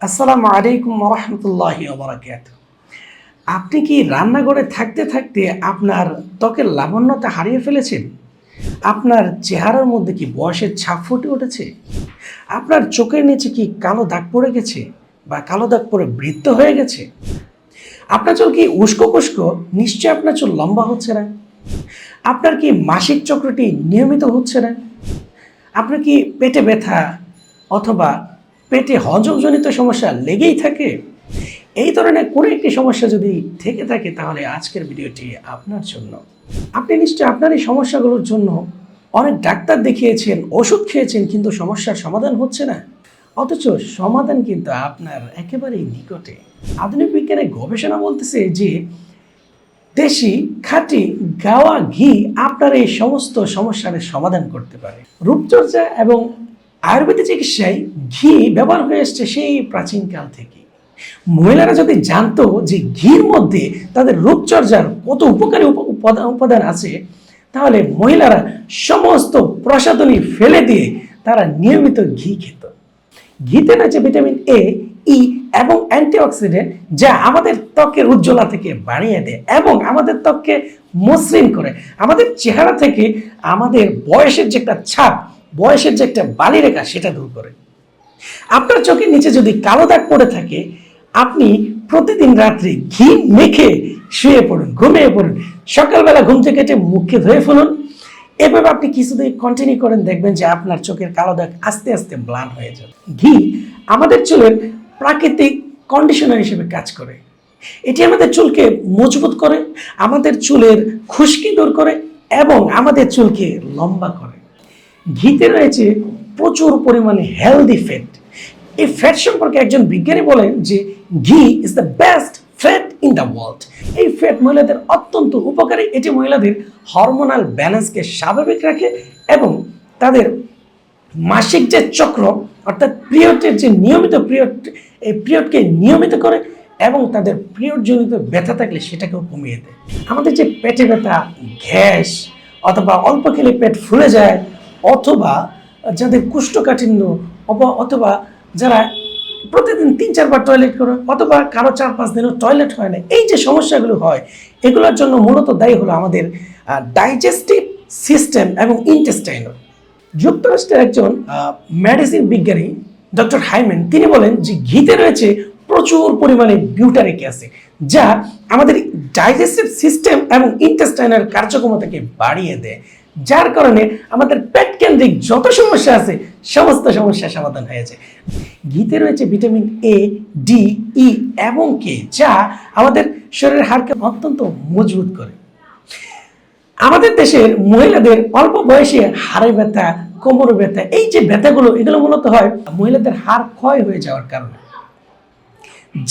আসসালামু আলাইকুম রহমতুল্লাহি বারাকাতুহু। আপনি কি রান্নাঘরে থাকতে থাকতে আপনার ত্বকের লাবণ্যতা হারিয়ে ফেলেছেন? আপনার চেহারার মধ্যে কি বয়সের ছাপ ফুটে উঠেছে? আপনার চোখের নিচে কি কালো দাগ পড়ে গেছে বা কালো দাগ পড়ে বৃত্ত হয়ে গেছে? আপনার চুল কি উস্কো খুস্কো? নিশ্চয় আপনার চুল লম্বা হচ্ছে না। আপনার কি মাসিক চক্রটি নিয়মিত হচ্ছে না? আপনার কি পেটে ব্যথা অথবা পেটে হজমজনিত সমস্যা লেগেই থাকে? এই ধরনের কোনো একটি সমস্যা যদি থেকে থাকে তাহলে আজকের ভিডিওটি আপনার জন্য। আপনি নিশ্চয়ই আপনার এই সমস্যাগুলোর জন্য অনেক ডাক্তার দেখিয়েছেন, ওষুধ খেয়েছেন, কিন্তু সমস্যার সমাধান হচ্ছে না। অথচ সমাধান কিন্তু আপনার একেবারেই নিকটে। আধুনিক বিজ্ঞানের গবেষণা বলতেছে যে দেশি খাঁটি গাওয়া ঘি আপনার এই সমস্ত সমস্যার সমাধান করতে পারে। রূপচর্চা এবং আয়ুর্বেদিক চিকিৎসায় ঘি ব্যবহার হয়ে এসছে সেই প্রাচীনকাল থেকে। মহিলারা যদি জানতো যে ঘির মধ্যে তাদের রূপচর্চার কত উপকারী উপাদান আছে, তাহলে মহিলারা সমস্ত প্রসাধনী ফেলে দিয়ে তারা নিয়মিত ঘি খেত। ঘিতে রয়েছে ভিটামিন এ, ই এবং অ্যান্টিঅক্সিডেন্ট, যা আমাদের ত্বকের উজ্জ্বলতা থেকে বাড়িয়ে দেয় এবং আমাদের ত্বককে মসৃণ করে। আমাদের চেহারা থেকে আমাদের বয়সের যে একটা ছাপ, বয়সের যে একটা বালিরেখা, সেটা দূর করে। আপনার চোখের নিচে যদি কালো দাগ পড়ে থাকে, আপনি প্রতিদিন রাত্রে ঘি মেখে শুয়ে পড়ুন, ঘুমিয়ে পড়ুন। সকালবেলা ঘুম থেকে উঠে মুখকে ধুয়ে ফেলুন। এভাবে আপনি কিছুদিন কন্টিনিউ করেন, দেখবেন যে আপনার চোখের কালো দাগ আস্তে আস্তে ম্লান হয়ে যাবে। ঘি আমাদের চুলের প্রাকৃতিক কন্ডিশনার হিসেবে কাজ করে। এটি আমাদের চুলকে মজবুত করে, আমাদের চুলের খুশকি দূর করে এবং আমাদের চুলকে লম্বা করে। ঘিতে রয়েছে প্রচুর পরিমাণে হেলদি ফ্যাট। এই ফ্যাট সম্পর্কে একজন বিজ্ঞানী বলেন যে ঘি is the best fat in the world. এই ফ্যাট মহিলাদের অত্যন্ত উপকারী। এটি মহিলাদের হরমোনাল ব্যালেন্সকে স্বাভাবিক রাখে এবং তাদের মাসিক যে চক্র, অর্থাৎ পিরিয়ডের যে নিয়মিত এই পিরিয়ডকে নিয়মিত করে এবং তাদের পিরিয়ডজনিত ব্যথা থাকলে সেটাকেও কমিয়ে দেয়। আমাদের যে পেটে ব্যথা, গ্যাস অথবা অল্প খেলে পেট ফুলে যায়, অথবা যাদের কোষ্ঠকাঠিন্য, অথবা যারা প্রতিদিন 3-4 বার টয়লেট করে, অথবা কারো 4-5 দিনও টয়লেট হয় না, এই যে সমস্যাগুলো হয়, এগুলোর জন্য মূলত দায়ী হলো আমাদের ডাইজেস্টিভ সিস্টেম এবং ইন্টেস্টাইনাল। যুক্তরাষ্ট্রের একজন মেডিসিন বিজ্ঞানী ডক্টর হাইম্যান, তিনি বলেন যে ঘিতে রয়েছে প্রচুর পরিমাণে বিউটারিক অ্যাসিড, যা আমাদের ডাইজেস্টিভ সিস্টেম এবং ইন্টেস্টাইনাল কার্যক্ষমতাকে বাড়িয়ে দেয়, যার কারণে আমাদের পেট কেন্দ্রিক যত সমস্যা আছে সমস্ত সমস্যার সমাধান হয়েছে। ঘিতে রয়েছে ভিটামিন এ, ডি, ই এবং কে, যা আমাদের শরীরের হাড়কে অত্যন্ত মজবুত করে। আমাদের দেশের মহিলাদের অল্প বয়সে হাড়ে ব্যথা, কোমর ব্যথা, এই যে ব্যথাগুলো, এগুলো মূলত হয় মহিলাদের হাড় ক্ষয় হয়ে যাওয়ার কারণে।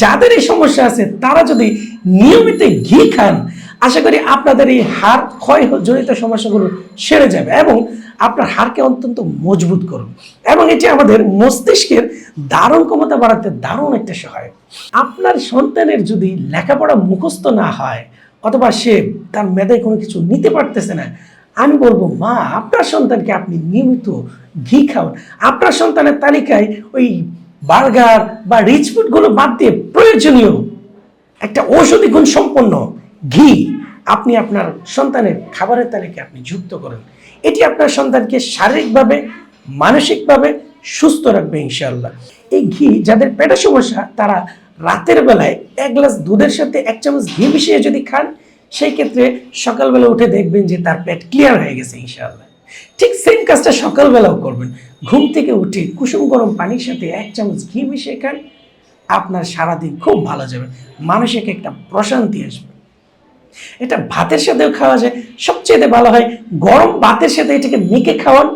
যাদের এই সমস্যা আছে তারা যদি নিয়মিত ঘি খান, আশা করি আপনাদের এই হাড় ক্ষয় জনিত সমস্যাগুলো সেরে যাবে এবং আপনার হাড়কে অত্যন্ত মজবুত করুন। এবং এটি আমাদের মস্তিষ্কের ধারণ ক্ষমতা বাড়াতে দারুণ একটা সহায়ক। আপনার সন্তানের যদি লেখাপড়া মুখস্থ না হয় অথবা সে তার মেধায় কোনো কিছু নিতে পারতেছে না, আমি বলবো মা, আপনার সন্তানকে আপনি নিয়মিত ঘি খাওয়ান। আপনার সন্তানের তালিকায় ওই বার্গার বা রিচ ফুডগুলো বাদ দিয়ে প্রয়োজনীয় একটা ঔষধি গুণ সম্পন্ন ঘি আপনি আপনার সন্তানের খাবারের তালিকায় আপনি যুক্ত করেন। এটি আপনার সন্তানকে শারীরিকভাবে, মানসিকভাবে সুস্থ রাখবে ইনশাআল্লাহ। এই ঘি যাদের পেটের সমস্যা, তারা রাতের বেলায় 1 গ্লাস দুধের সাথে 1 চামচ ঘি মিশিয়ে যদি খান, সেই ক্ষেত্রে সকালবেলা উঠে দেখবেন যে তার পেট ক্লিয়ার হয়ে গেছে ইনশাআল্লাহ। ঠিক সেম কাজটা সকালবেলাও করবেন। ঘুম থেকে উঠে কুসুম গরম পানির সাথে 1 চামচ ঘি মিশিয়ে খান, আপনার সারাদিন খুব ভালো যাবে, মানসিক একটা প্রশান্তি আসবে। এটা ভাতের সাথেও খাওয়া যায়, সবচেয়ে ভালো হয় গরম ভাতের সাথে এটাকে মেখে খাওয়ান,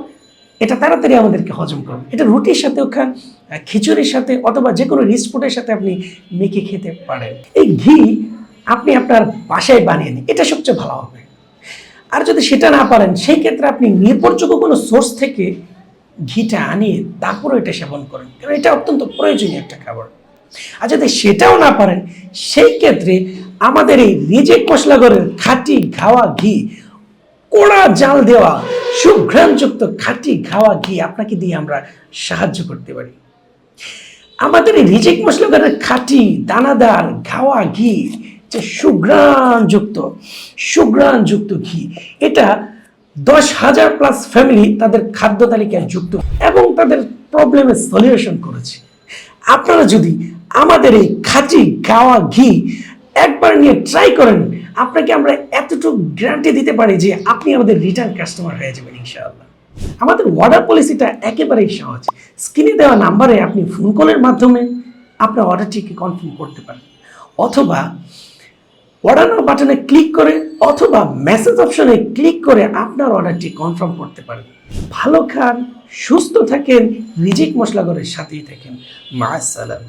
এটা তাড়াতাড়ি আমাদেরকে হজম করবে। এটা রুটির সাথেও খান, খিচুড়ির সাথে অথবা যে কোনো রিচ ফুডের সাথে আপনি মেখে খেতে পারেন। এই ঘি আপনি আপনার বাসায় বানিয়ে নিন, এটা সবচেয়ে ভালো হবে। আর যদি সেটা না পারেন, সেই ক্ষেত্রে আপনি নির্ভরযোগ্য কোনো সোর্স থেকে ঘিটা আনিয়ে তারপরে এটা সেবন করেন, কারণ এটা অত্যন্ত প্রয়োজনীয় একটা খাবার। আর যদি সেটাও না পারেন, সেই ক্ষেত্রে আমাদের এই রিজেক্ট মশলাঘরের খাঁটি ঘাওয়া ঘি, কোড়া জাল দেওয়া সুঘ্রাণযুক্ত খাঁটি ঘাওয়া ঘি আপনাকে দিয়ে আমরা সাহায্য করতে পারি। আমাদের এই রিজেক মশলাদারের খাঁটি দানাদার ঘাওয়া ঘি, যে সুঘ্রাণযুক্ত ঘি, এটা 10,000 প্লাস ফ্যামিলি তাদের খাদ্য তালিকায় যুক্ত এবং তাদের প্রবলেমের সলিউশন করেছে। আপনারা যদি আমাদের এই খাঁটি গাওয়া ঘি একবার নিয়ে ট্রাই করেন, আপনাকে আমরা এতটুকু গ্যারান্টি দিতে পারি যে আপনি আমাদের রিটার্ন কাস্টমার হয়ে যাবেন ইনশাআল্লাহ। আমাদের অর্ডার পলিসিটা একেবারেই সহজ। স্ক্রিনে দেওয়া নাম্বারে আপনি ফোন কলের মাধ্যমে আপনার অর্ডারটিকে কনফার্ম করতে পারেন, অথবা অর্ডার নাও বাটনে ক্লিক করে অথবা মেসেজ অপশনে ক্লিক করে আপনার অর্ডারটি কনফার্ম করতে পারেন। ভালো খান, সুস্থ থাকেন, রিজিক মশলাঘরের সাথেই থাকেন। মা আসসালাম।